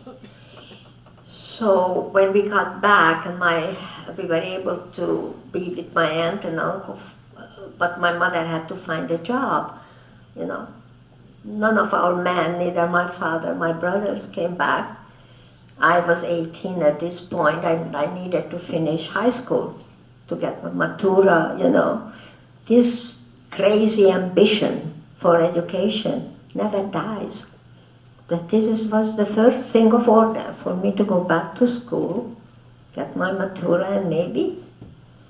A: So when we got back, and we were able to be with my aunt and uncle, but my mother had to find a job, you know. None of our men, neither my father, my brothers came back. I was 18 at this point. I needed to finish high school to get my matura, you know. This crazy ambition for education never dies. That was the first thing of order for me to go back to school, get my matura, and maybe,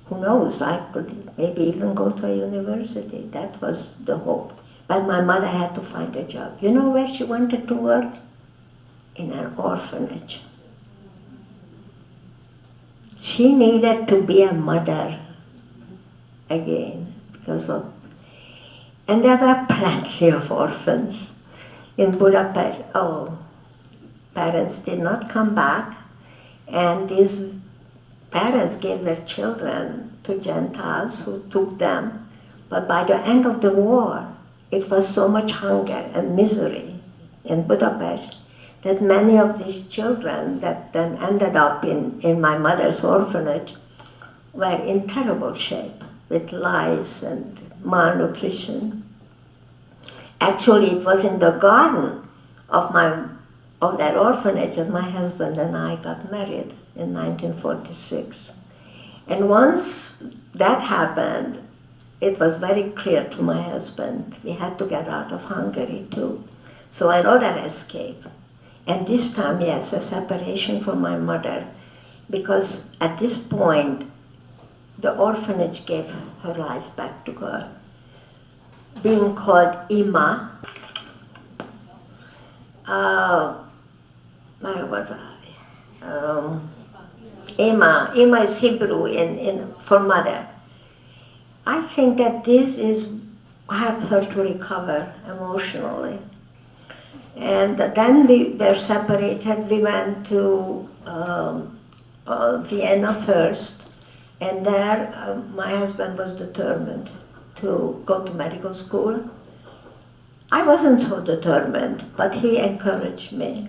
A: who knows, I could maybe even go to a university. That was the hope. But my mother had to find a job. You know where she wanted to work? In an orphanage. She needed to be a mother again because of, and there were plenty of orphans in Budapest. Oh, parents did not come back, and these parents gave their children to Gentiles who took them. But by the end of the war, it was so much hunger and misery in Budapest that many of these children that then ended up in my mother's orphanage were in terrible shape with lice and malnutrition. Actually, it was in the garden of that orphanage that my husband and I got married in 1946. And once that happened, it was very clear to my husband we had to get out of Hungary too. So another escape. And this time, yes, a separation from my mother, because at this point, the orphanage gave her life back to her. Being called Ima, where was I? Ima is Hebrew for mother. I think that this helped her to recover emotionally. And then we were separated. We went to Vienna first, and there my husband was determined to go to medical school. I wasn't so determined, but he encouraged me.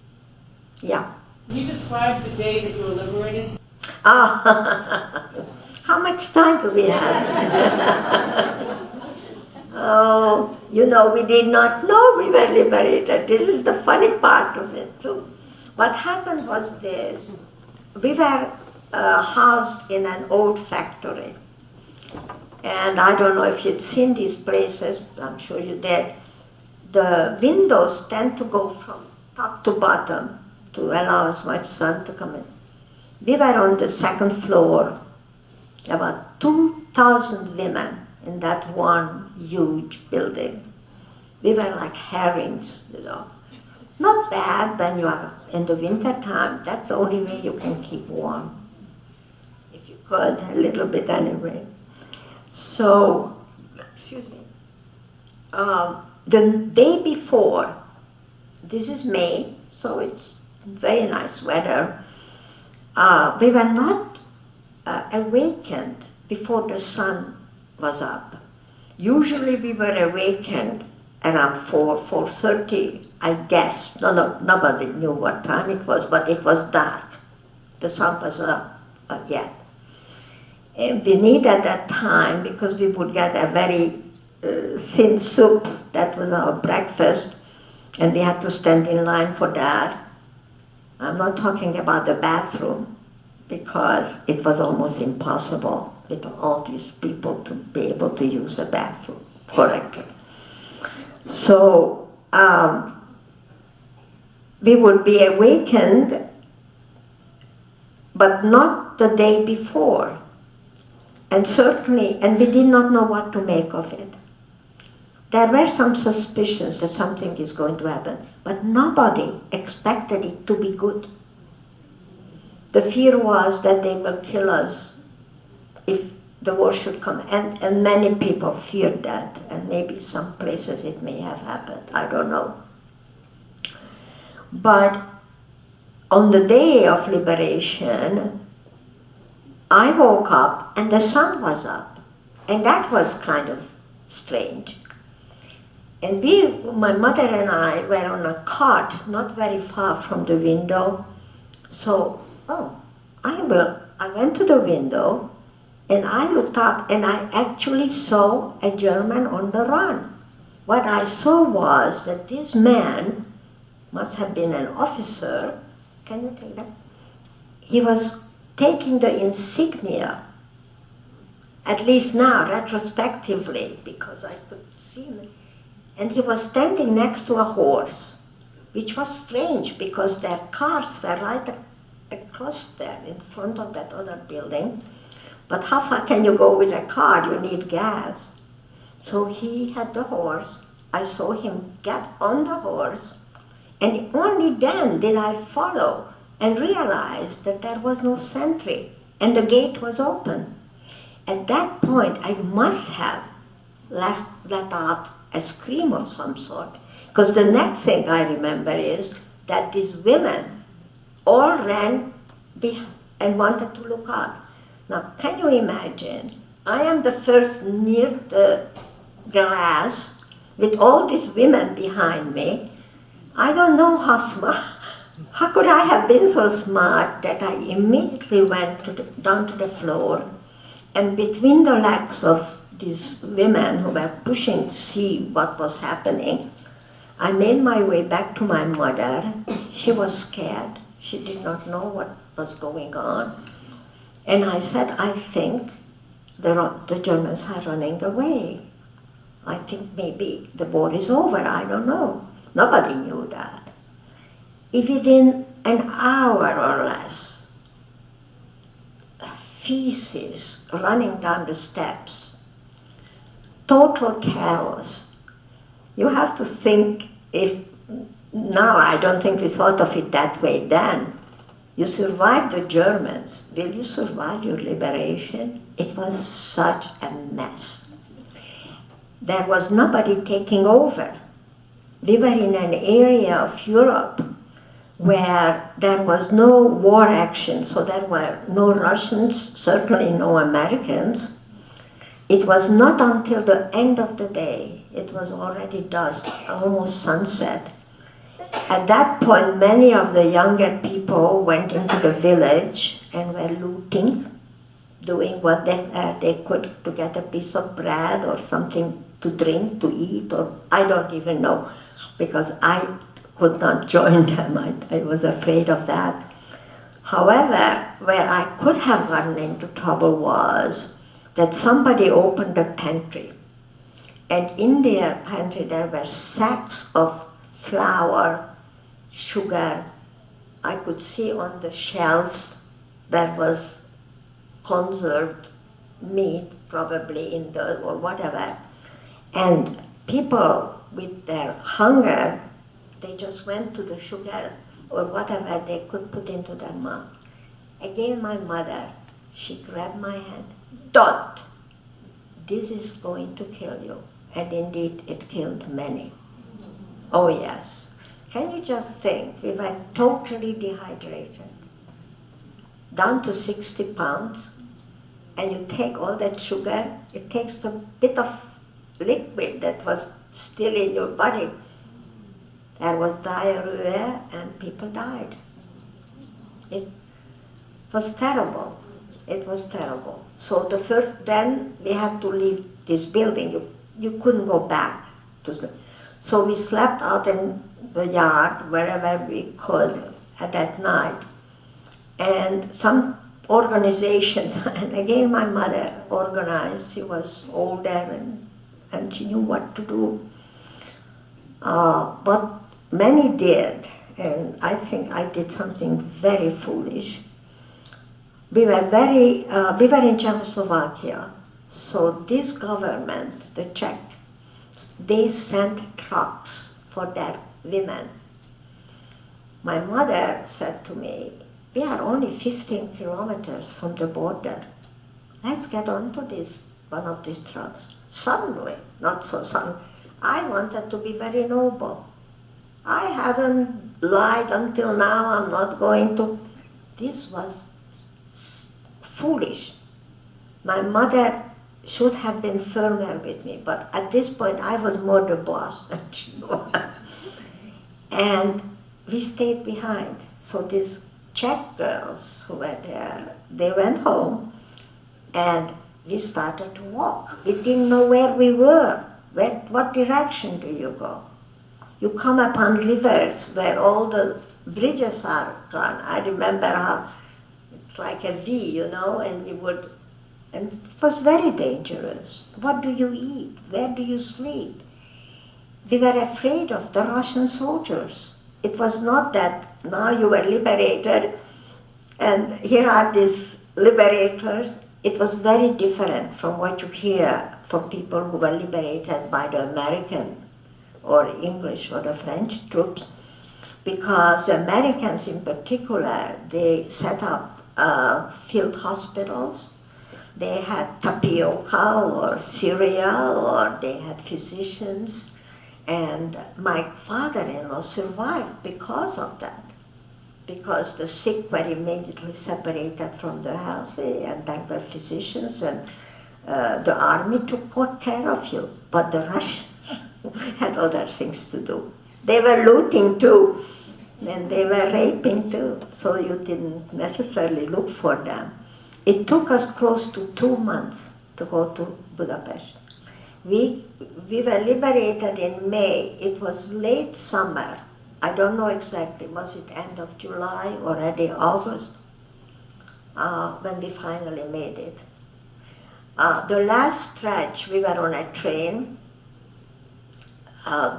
A: Yeah.
C: Can you describe the day that you were liberated?
A: Ah, how much time do we have? Oh, you know, we did not know we were liberated. This is the funny part of it too. What happened was this. We were housed in an old factory. And I don't know if you'd seen these places, I'm sure you did. The windows tend to go from top to bottom to allow as much sun to come in. We were on the second floor, about 2,000 women in that one huge building. We were like herrings, you know. Not bad when you are in the winter time. That's the only way you can keep warm. If you could, a little bit anyway. So, excuse me. The day before, this is May, so it's very nice weather. We were not awakened before the sun was up. Usually we were awakened around 4:30, I guess. Nobody knew what time it was, but it was dark. The sun was up yet. And we needed that time because we would get a very thin soup. That was our breakfast, and we had to stand in line for that. I'm not talking about the bathroom, because it was almost impossible with all these people to be able to use the bathroom correctly. So we would be awakened, but not the day before. And we did not know what to make of it. There were some suspicions that something is going to happen, but nobody expected it to be good. The fear was that they will kill us if the war should come, and many people feared that, and maybe some places it may have happened, I don't know. But on the day of liberation, I woke up and the sun was up, and that was kind of strange. And my mother and I were on a cot not very far from the window, so I went to the window and I looked up and I actually saw a German on the run. What I saw was that this man must have been an officer. Can you take that? He was taking the insignia, at least now, retrospectively, because I could see him. And he was standing next to a horse, which was strange because their cars were right across there in front of that other building. But how far can you go with a car? You need gas. So he had the horse. I saw him get on the horse, and only then did I follow and realize that there was no sentry and the gate was open. At that point, I must have let out a scream of some sort, because the next thing I remember is that these women all ran and wanted to look out. Now, can you imagine? I am the first near the glass with all these women behind me. I don't know how could I have been so smart that I immediately went down to the floor, and between the legs of these women who were pushing to see what was happening, I made my way back to my mother. She was scared. She did not know what was going on. And I said, I think the Germans are running away. I think maybe the war is over, I don't know. Nobody knew that. Within an hour or less, feces running down the steps, total chaos. You have to think, now I don't think we thought of it that way then. You survived the Germans, will you survive your liberation? It was such a mess. There was nobody taking over. We were in an area of Europe where there was no war action, so there were no Russians, certainly no Americans. It was not until the end of the day, it was already dusk, almost sunset, At that point, many of the younger people went into the village and were looting, doing what they could to get a piece of bread or something to drink, to eat, or I don't even know, because I could not join them. I was afraid of that. However, where I could have gotten into trouble was that somebody opened a pantry. And in their pantry there were sacks of flour, sugar. I could see on the shelves there was conserved meat, probably in the, or whatever. And people with their hunger, they just went to the sugar or whatever they could put into their mouth. Again, my mother, she grabbed my hand. Don't! This is going to kill you. And indeed, it killed many. Oh yes. Can you just think, we were totally dehydrated, down to 60 pounds, and you take all that sugar, it takes a bit of liquid that was still in your body. There was diarrhea and people died. It was terrible. It was terrible. So then we had to leave this building. You couldn't go back to sleep. So we slept out in the yard wherever we could at that night. And some organizations, and again my mother organized, she was older and she knew what to do. But many did, and I think I did something very foolish. We were in Czechoslovakia, so this government, the Czech, they sent trucks for their women. My mother said to me, we are only 15 kilometers from the border. Let's get onto one of these trucks. Suddenly, not so suddenly, I wanted to be very noble. I haven't lied until now, I'm not going to. This was foolish. My mother should have been firmer with me, but at this point I was more the boss than she was. And we stayed behind. So these Czech girls who were there, they went home and we started to walk. We didn't know where we were. What direction do you go? You come upon rivers where all the bridges are gone. I remember how it's like a V, and and it was very dangerous. What do you eat? Where do you sleep? We were afraid of the Russian soldiers. It was not that now you were liberated and here are these liberators. It was very different from what you hear from people who were liberated by the American or English or the French troops, because Americans in particular, they set up field hospitals. They had tapioca or cereal, or they had physicians. And my father-in-law survived because of that, because the sick were immediately separated from the healthy, and there were physicians, and the army took good care of you. But the Russians had other things to do. They were looting too, and they were raping too, so you didn't necessarily look for them. It took us close to 2 months to go to Budapest. We were liberated in May. It was late summer. I don't know exactly, was it end of July or early August, when we finally made it. The last stretch, we were on a train.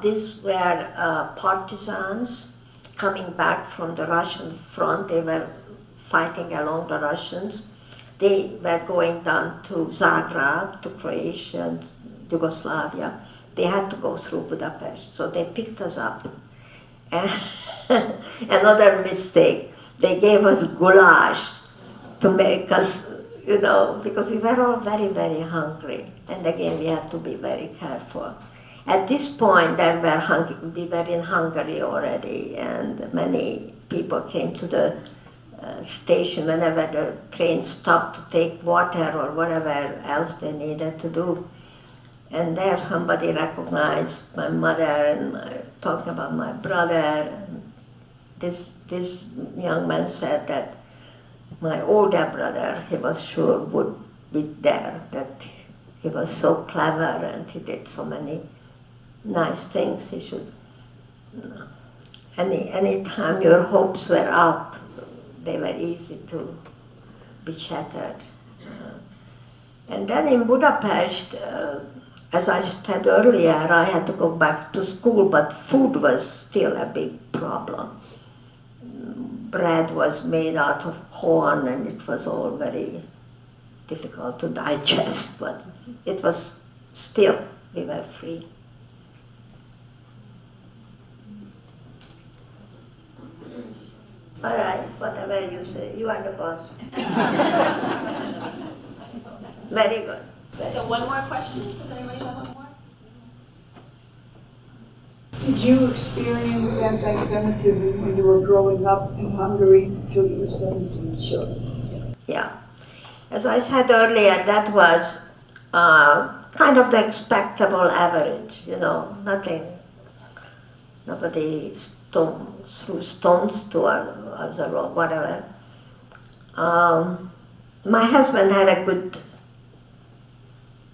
A: These were partisans coming back from the Russian front. They were fighting along the Russians. They were going down to Zagreb, to Croatia, and Yugoslavia. They had to go through Budapest, so they picked us up. And another mistake, they gave us goulash to make us, because we were all very, very hungry. And again, we had to be very careful. At this point, we were in Hungary already, and many people came to the station whenever the train stopped to take water or whatever else they needed to do. And there somebody recognized my mother and talking about my brother. And this young man said that my older brother, he was sure would be there, that he was so clever and he did so many nice things. He should, any time your hopes were up, they were easy to be shattered. And then in Budapest, as I said earlier, I had to go back to school, but food was still a big problem. Bread was made out of corn and it was all very difficult to digest, but it was still, we were free. All right, whatever you say, you are the boss. Very good.
G: So one more question? Does anybody have one more?
H: Did you experience anti-Semitism when you were growing up in Hungary until you were 17? Sure.
A: Yeah. As I said earlier, that was kind of the expectable average, you know, nobody threw stones to us or whatever. My husband had a good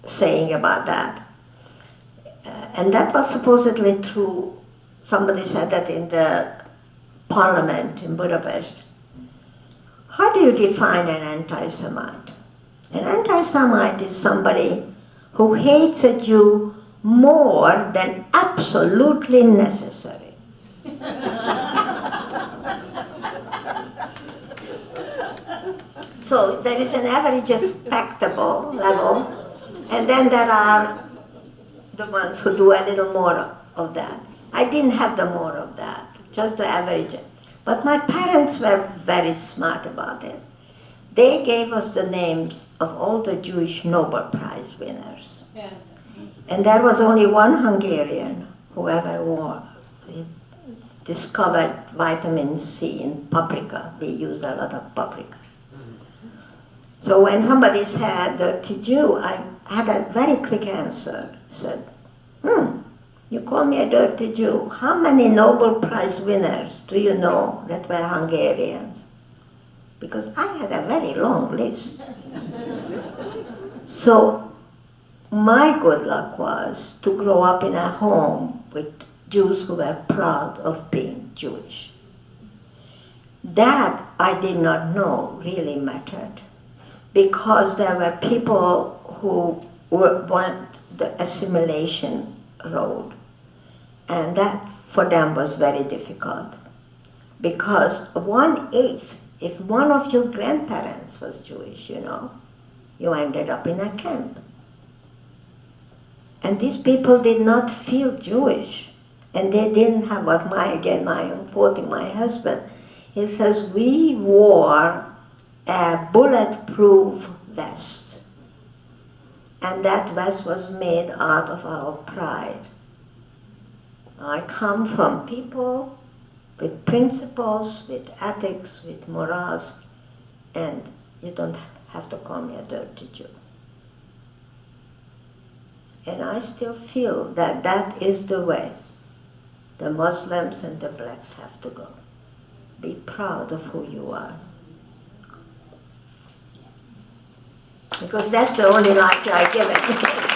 A: saying about that. And that was supposedly true. Somebody said that in the parliament in Budapest. How do you define an anti-Semite? An anti-Semite is somebody who hates a Jew more than absolutely necessary. So there is an average respectable level, and then there are the ones who do a little more of that. I didn't have the more of that, just the average. But my parents were very smart about it. They gave us the names of all the Jewish Nobel Prize winners.
C: Yeah.
A: And there was only one Hungarian who ever discovered vitamin C in paprika. We used a lot of paprika. So when somebody said dirty Jew, I had a very quick answer. I said, you call me a dirty Jew. How many Nobel Prize winners do you know that were Hungarians? Because I had a very long list. So my good luck was to grow up in a home with Jews who were proud of being Jewish. That I did not know really mattered, because there were people who went the assimilation road, and that for them was very difficult, because 1/8, if one of your grandparents was Jewish, you know, you ended up in a camp. And these people did not feel Jewish, and they didn't have what I'm quoting my husband. He says, we wore a bulletproof vest, and that vest was made out of our pride. I come from people with principles, with ethics, with morals, and you don't have to call me a dirty Jew. And I still feel that that is the way the Muslims and the blacks have to go. Be proud of who you are. Because that's the only life I give it.